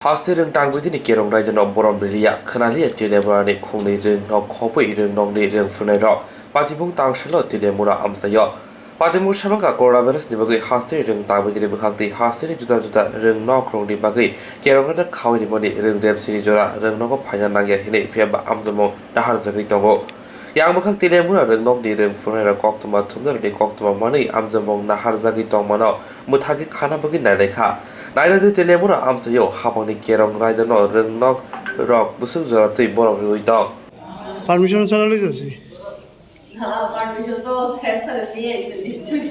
Hasteni Tangwitini Kerongno Rwngnok Boron Belia Khanaliya Teliamura Nukhungnwi Rwngnok Khopui Rwngnokni Rwngfunai Rok Patibung Tangshalo Teliamura Amchaini Patibung Shamangka Coronavirus ni bagui Hasteni Tangwitini Bukhakti Hasteni juda Rwngnok Rongni bagui Kerongno Khawini Moni Rwngdem Sini Jora Rwngnok Phainan Nangya Hini Phiaba Amjamo Nahar Jagui Tongo Yang Bukhak Teliamura Rwngnokni Rwngfunai Rok Koktuma Thumnarni Koktuma Mani Amjamo Nahar Jagui Tongmano Muthagi Khana bagui Nailekha Nailade Teliamura Amchaini Haphangni Kerongno Rwngnok Rok Busuk Jora Tui Borok Rui Dong permission ছাড়া লই যাচ্ছি হ্যাঁ permission তো head sir দিয়ে আইছে নিশ্চয়ই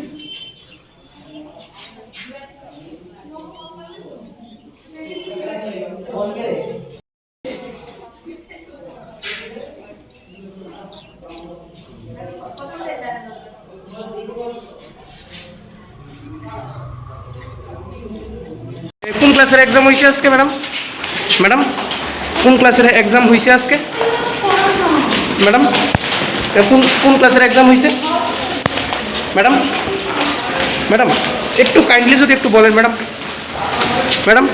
কোন ক্লাসের এক্সাম হইছে আজকে ম্যাডাম ম্যাডাম কোন ক্লাসের এক্সাম হইছে আজকে ম্যাডাম কোন ক্লাসের এক্সাম হইছে ম্যাডাম ম্যাডাম একটু কাইন্ডলি যদি একটু বলেন ম্যাডাম ম্যাডাম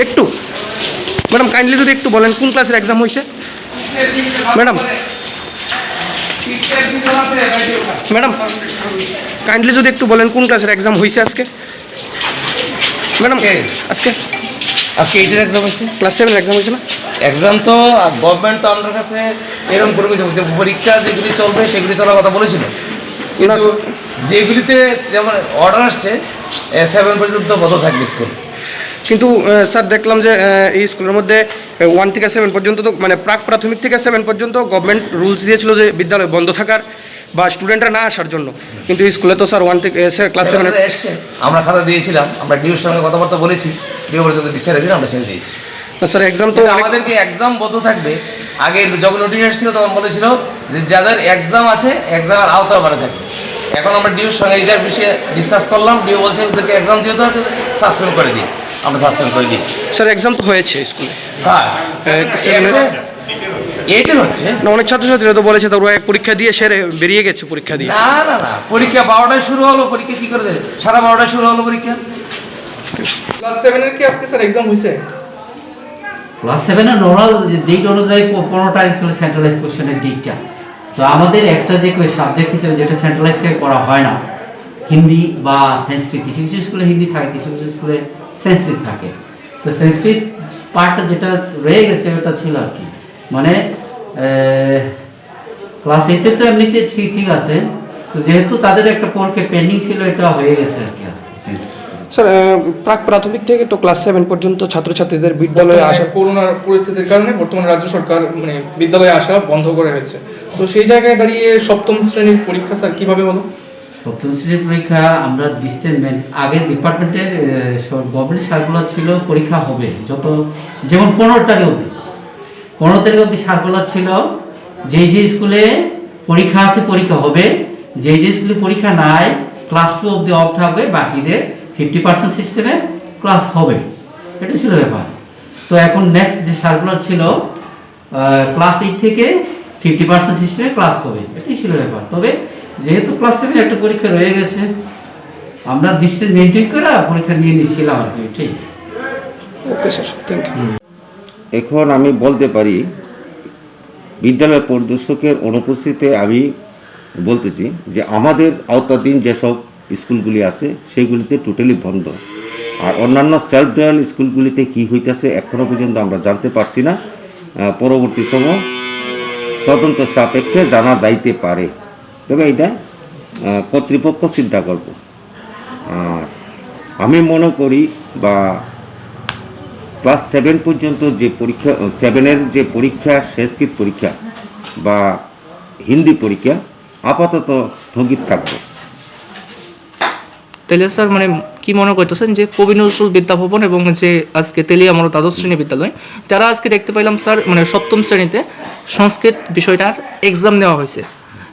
একটু ম্যাডাম কাইন্ডলি যদি একটু বলেন কোন ক্লাসের এক্সাম হইছে ম্যাডাম ম্যাডাম কাইন্ডলি যদি একটু বলেন কোন ক্লাসের এক্সাম হইছে আজকে ম্যাডাম আজকে এইটার এক্সাম হয়েছে ক্লাস 7 এক্সাম হয়েছে না এক্সাম তো গভর্নমেন্ট তো আমাদের কাছে এরকম করে যে পরীক্ষা যেগুলি চলবে সেগুলি চলার কথা বলেছিল কিন্তু যেগুলিতে যেমন অর্ডার আসছে 7 পর্যন্ত বন্ধ থাকবে স্কুল কিন্তু স্যার দেখলাম যে এই স্কুলের মধ্যে 1 থেকে 7 পর্যন্ত তো মানে প্রাক প্রাথমিক থেকে 7 পর্যন্ত গভর্নমেন্ট রুলস দিয়েছিল যে বিদ্যালয় বন্ধ থাকার বা স্টুডেন্টরা না আসার জন্য কিন্তু স্কুলে তো স্যার 1 থেকে ক্লাস 7 এসছে আমরা খাতা দিয়েছিলাম আমরা ডিওর সঙ্গে কথাবার্তা বলেছি ডিও পর্যন্ত ছেড়ে দিন আমরা ছেড়ে দিয়েছি স্যার এক্সাম তো আমাদেরকে এক্সাম বন্ধ থাকবে আগে যখন নোটিশ এসেছিল তখন বলেছিল যে যাদের এক্সাম আছে এক্সামের আওতায় বাড়া থাকবে এখন আমরা ডিওর সঙ্গে এটার বিষয়ে ডিসকাস করলাম ডিও বলছে ওদেরকে এক্সাম যেহেতু আছে সাসপেন্ড করে দিই আমরা সাসপেন্ড করে দিয়েছি স্যার এক্সাম তো হয়েছে স্কুলে এইটাই হচ্ছে না অনেক ছাত্রছাত্রীরা তো বলেছে তো পরীক্ষা দিয়ে সেরে বেরিয়ে গেছে পরীক্ষা দিয়ে না পরীক্ষা 12টায় শুরু হলো পরীক্ষা কি করে দেবে সারা 12টায় শুরু হলো পরীক্ষা ক্লাস 7 এর কি আজকে স্যার এক্সাম হয়েছে ক্লাস 7 এর নরমাল ডেট অনুযায়ী 15 তারিখ ছিল সেন্ট্রালাইজ কোশ্চেনের ডেটটা তো আমাদের এক্সট্রা যে সাবজেক্ট হিসেবে যেটা সেন্ট্রালাইজ থেকে করা হয় না হিন্দি বা সংস্কৃত কিছু কিছু স্কুলে হিন্দি থাকে কিছু কিছু স্কুলে সংস্কৃত থাকে তো সংস্কৃত পার্টটা যেটা রয়ে গেছে ওটা ছিল আর কি মানে ক্লাস 8 তো এমনিতে ঠিক আছে তো যেহেতু তাদের একটা পরীক্ষা পেন্ডিং ছিল এটা হয়ে গেছে আর কি আজকে স্যার প্রাক প্রাথমিক থেকে তো ক্লাস 7 পর্যন্ত ছাত্রছাত্রীদের বিদ্যালয়ে আসা করোনার পরিস্থিতির কারণে বর্তমানে রাজ্য সরকার মানে বিদ্যালয়ে আসা বন্ধ করে রেখেছে তো সেই জায়গায় দাঁড়িয়ে সপ্তম শ্রেণীর পরীক্ষা স্যার কীভাবে হলো সপ্তম শ্রেণীর পরীক্ষা আমরা ডিস্টেন্স আগে ডিপার্টমেন্টের গভর্নমেন্ট সার্কুলার ছিল পরীক্ষা হবে যেমন 15 তারিখ অবধি সার্কুলার ছিল যে স্কুলে পরীক্ষা আছে পরীক্ষা হবে যে স্কুলে পরীক্ষা নাই ক্লাস 2 অবধি অফ থাকবে বাকিদের 50% সিস্টেমে ক্লাস হবে এটা ছিল ব্যাপার তো এখন নেক্সট যে সার্কুলার ছিল ক্লাস 8 থেকে 50% সিস্টেমে ক্লাস হবে এটাই ছিল ব্যাপার তবে যেহেতু ক্লাস 7 একটা পরীক্ষা রয়ে গেছে আমরা ডিস্টেন্স মেনটেন করে পরীক্ষা নিয়ে নিয়েছিলাম আর কি ঠিক ওকে স্যার থ্যাংক ইউ এখন আমি বলতে পারি বিদ্যালয় পরিদর্শকের অনুপস্থিতিতে আমি বলতেছি যে আমাদের আওতাধীন যেসব স্কুলগুলি আছে সেগুলিতে টোটালি বন্ধ আর অন্যান্য সেলফ ডেভেলপ স্কুলগুলিতে কী হইতেছে এখনও পর্যন্ত আমরা জানতে পারছি না পরবর্তী সময় তদন্ত সাপেক্ষে জানা যাইতে পারে তবে এটা কর্তৃপক্ষ চিন্তা করব আর আমি মনে করি বা ক্লাস 7 পর্যন্ত যে পরীক্ষা 7-এর যে পরীক্ষা সংস্কৃত পরীক্ষা বা হিন্দি পরীক্ষা আপাতত স্থগিত থাকবে তাহলে স্যার মানে কি মনে করতেছেন যে কবি নজরুল বিদ্যাভবন এবং যে আজকে তেলিয়ামুরা দ্বাদশ শ্রেণী বিদ্যালয় তারা আজকে দেখতে পাইলাম স্যার মানে সপ্তম শ্রেণীতে সংস্কৃত বিষয়টার এক্সাম নেওয়া হয়েছে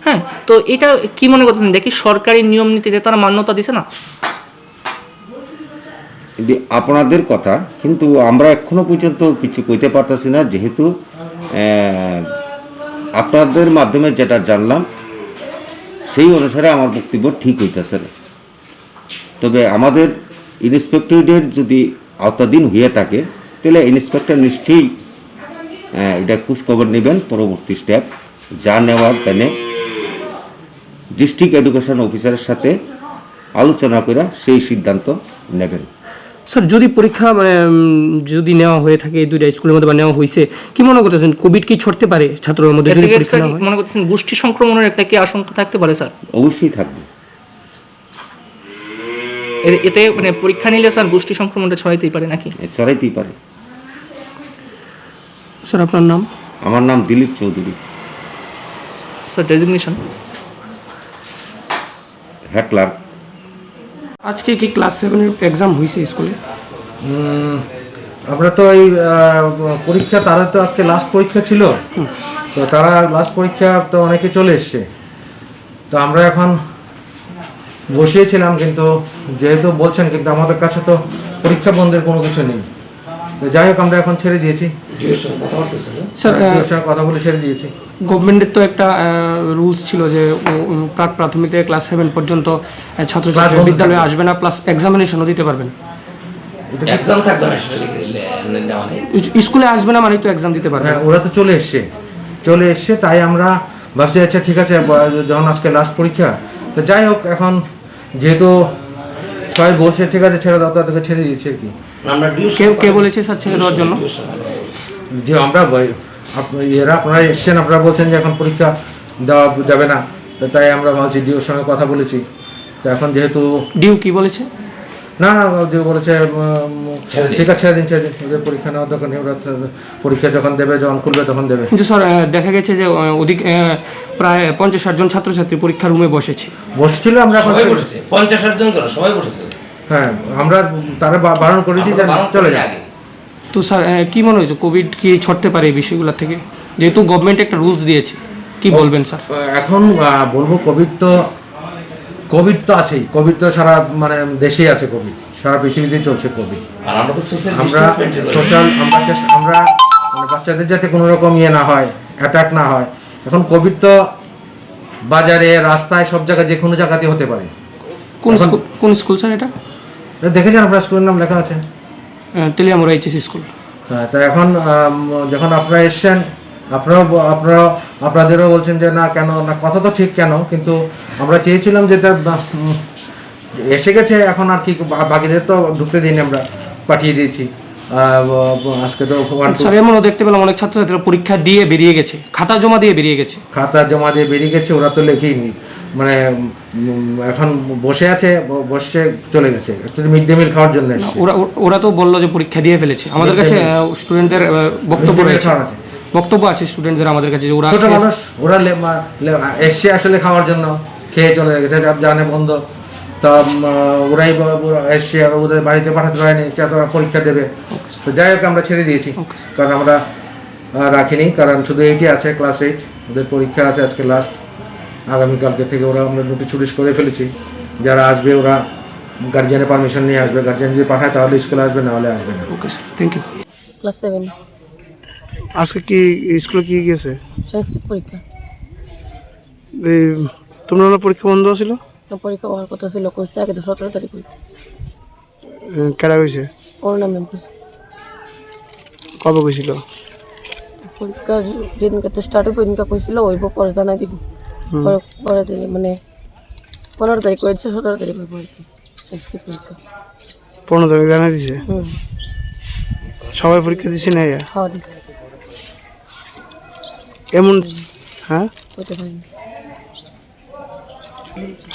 হ্যাঁ তো এটা কি মনে করতেছেন দেখি সরকারি নিয়ম নীতিতে তারা মান্যতা দিছে না আপনাদের কথা কিন্তু আমরা এখনো পর্যন্ত কিছু কইতে পারতেছি না যেহেতু আপনাদের মাধ্যমে যেটা জানলাম সেই অনুসারে আমার বক্তব্য ঠিক হইতেছে না তবে আমাদের ইন্সপেক্টরেটের যদি আওতাধীন হয়ে থাকে তাহলে ইন্সপেক্টর নিশ্চয়ই এটা খোঁজখবর নেবেন, পরবর্তী স্টেপ যা নেওয়ার তাহলে ডিস্ট্রিক্ট এডুকেশন অফিসারের সাথে আলোচনা করে সেই সিদ্ধান্ত নেবেন। স্যার যদি পরীক্ষা যদি নেওয়া হয়ে থাকে এই দুইটা স্কুলের মধ্যে বা নেওয়া হয়েছে, কি মনে করতেছেন কোভিড কি ছড়তে পারে ছাত্রদের মধ্যে যদি পরীক্ষা নেওয়া হয়? মনে করতেছেন গোষ্ঠী সংক্রমণের একটা কি আশঙ্কা থাকতে পারে স্যার? অবশ্যই থাকবে। এতে মানে পরীক্ষা নিলে স্যার গোষ্ঠী সংক্রমণটা ছড়াইতেই পারে নাকি? ছড়াইতেই পারে। স্যার আপনার নাম? আমার নাম Dilip Chowdhury. Sir designation? Head clerk. আজকে কি ক্লাস 7-এর এক্সাম হয়েছে স্কুলে? আমরা তো এই পরীক্ষা, তারা তো আজকে লাস্ট পরীক্ষা ছিল, তো তারা লাস্ট পরীক্ষা তো অনেকে চলে এসছে, তো আমরা এখন বসিয়েছিলাম, কিন্তু যেহেতু বলছেন, কিন্তু আমাদের কাছে তো পরীক্ষা বন্ধের কোনো কিছু নেই, তো যাই হোক আমরা এখন ছেড়ে দিয়েছি। স্যার কথা বলে ছেড়ে দিয়েছি। গভর্নমেন্টের তো একটা রুলস ছিল যে প্রাক প্রাথমিক থেকে ক্লাস 7 পর্যন্ত ছাত্রছাত্রী বিদ্যালয়ে আসবে না, প্লাস এক্সামিনেশনও দিতে পারবে না। এক্সাম থাকবে না, স্কুলে আসবে না মানে তো এক্সাম দিতে পারবে। হ্যাঁ, ওরা তো চলে এসছে, তাই আমরা ভাবছি আচ্ছা ঠিক আছে, যখন আজকে লাস্ট পরীক্ষা, তো যাই হোক এখন যেহেতু সবাই বলছে ঠিক আছে ছেড়ে দাও, তাদেরকে ছেড়ে দিয়েছি আর কি। কে বলেছে স্যার ছেড়ে দেওয়ার জন্য? যে আমরা আপনারা এসছেন, আপনারা বলছেন যে এখন পরীক্ষা দেওয়া যাবে না, তো তাই আমরা ভাবছি ডিওর সঙ্গে কথা বলেছি। তো এখন যেহেতু ডিউ কি বলেছে? না ডিও বলেছে ঠিক আছে ছেড়ে দিন, ওদের পরীক্ষা নেওয়ার দরকার নেই, ওরা পরীক্ষা যখন দেবে, যখন খুলবে তখন দেবে। কিন্তু স্যার দেখা গেছে যে ওদিক প্রায় 50-60 জন ছাত্রছাত্রী পরীক্ষার রুমে বসেছিল। আমরা এখন 50-60 জন কেন, সবাই বসেছে। হ্যাঁ, আমরা তারা বারণ করেছি যে চলে যায়। তো স্যার কি মনে হয়েছে কোভিড কি ছড়তে পারে এই বিষয়গুলো থেকে, যেহেতু গভর্নমেন্ট একটা রুলস দিয়েছে, কি বলবেন স্যার? এখন বলবো কোভিড তো আছেই, কোভিড তো সারা মানে দেশেই আছে, কোভিড সারা পৃথিবীতেই চলছে কোভিড। আমরা মানে বাচ্চাদের যাতে কোনো রকম না হয়, অ্যাটাক না হয়। এখন কোভিড তো বাজারে, রাস্তায়, সব জায়গায়, যে কোনো জায়গাতে হতে পারে। কোন স্কুল স্যার এটা? দেখেছেন আপনার স্কুলের নাম লেখা আছে? Teliamura HS school. হ্যাঁ, তো এখন যখন আপনারা এসছেন, আপনাদেরও বলছেন যে না কেন, না কথা তো ঠিক কেন, কিন্তু আমরা চেয়েছিলাম যে এসে গেছে, এখন আর কি বাকিদের তো ঢুকতে দিইনি, আমরা পাঠিয়ে দিয়েছি। আজকে তো স্যার এমনও দেখতে পেলাম অনেক ছাত্রছাত্রীরা পরীক্ষা দিয়ে বেরিয়ে গেছে, খাতা জমা দিয়ে বেরিয়ে গেছে, ওরা তো লেখেইনি, মানে এখন বসে চলে গেছে, মিড ডে মিল খাওয়ার জন্য। ওরা তো বললো যে পরীক্ষা দিয়ে ফেলেছে। আমাদের কাছে স্টুডেন্টদের বক্তব্য আছে স্টুডেন্টদের আমাদের কাছে, যে ওরা ছোট মানুষ, ওরা এসছে আসলে খাওয়ার জন্য, খেয়ে চলে গেছে, জানে বন্ধ, তা ওরাই এসছে, ওদের বাড়িতে পাঠাতে পারেনি, ওরা পরীক্ষা দেবে। তো যাই হোক আমরা ছেড়ে দিয়েছি, কারণ আমরা রাখিনি, কারণ শুধু এইটি আছে ক্লাস 8, ওদের পরীক্ষা আছে আজকে লাস্ট, আগামীকালকে থেকে ওরা আমরা নোটিশ করে ফেলেছি, যারা আসবে ওরা গার্জিয়ানের পারমিশন নিয়ে আসবে, গার্জিয়ান যদি পাঠায় তাহলে স্কুলে আসবে, না হলে আসবে না। Okay sir, thank you. Class 7 আজকে কি স্কুলে কি গেছে? সংস্কৃত পরীক্ষা। তোমরা পরীক্ষা বন্ধ ছিল? পরীক্ষা হওয়ার কথা ছিল, কইছে আগে তো 17 তারিখ হইতো। কেডা কইছে? ওর নামে কইছে। কবে কইছিল? পরীক্ষা যেদিনকে স্টার্ট হইব ওইদিনকে কইছিল, ওইব পরে জানাই দিব। পরে মানে 15 তারিখ হয়েছে, 17 তারিখ হইব আর কি সংস্কৃত পরীক্ষা। 15 তারিখ জানাই দিছে? সবাই পরীক্ষা দিছে না? হ্যাঁ দিছে। এমন হ্যাঁ হইতে পারেনি,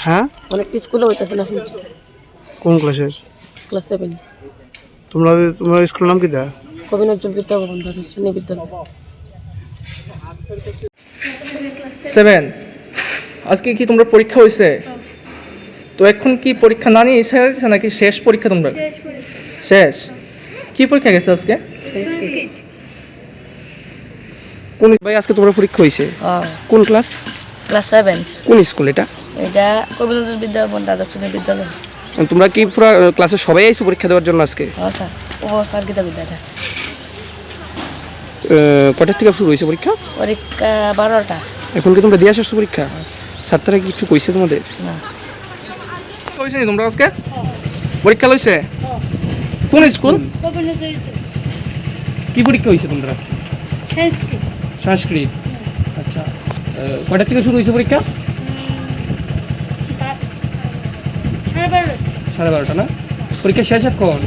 হ্যাঁ অনেক স্কুলে হইতেছে না শুনছি। কোন ক্লাসের? ক্লাস 7। তোমার স্কুলের নাম কি? কবি নজরুল বিদ্যাভবন দ্বাদশ বিদ্যালয়। 7 আজকে কি তোমরা পরীক্ষা হয়েছে? তো এখন কি পরীক্ষা না নিয়ে ইচ্ছা গেছে নাকি শেষ পরীক্ষা তোমরা? শেষ। কি পরীক্ষা গেছে আজকে? কোন ভাই আজকে তোমার পরীক্ষা হয়েছে? কোন ক্লাস? ক্লাস 7। কোন স্কুল এটা? এটা কবি নজরুল বিদ্যাভবন দ্বাদশ বিদ্যালয়। তোমরা কি পুরো ক্লাসে সবাই আইছো পরীক্ষা দেওয়ার জন্য আজকে? হ্যাঁ স্যার, ও স্যার গীতা বিদ্যাটা। কটার থেকে শুরু হয়েছে পরীক্ষা? পরীক্ষা 12টা। এখন কি তোমরা দিয়ে আসছো পরীক্ষা? ছাত্ররা কি কিছু কইছে তোমাদের? না। কইছে তোমরা আজকে পরীক্ষা লইছে? কোন স্কুল? কি পরীক্ষা হয়েছে তোমরা? সংস্কৃত। আচ্ছা, কয়টা থেকে শুরু হয়েছে পরীক্ষা? 12:30 না? পরীক্ষা শেষ এখন?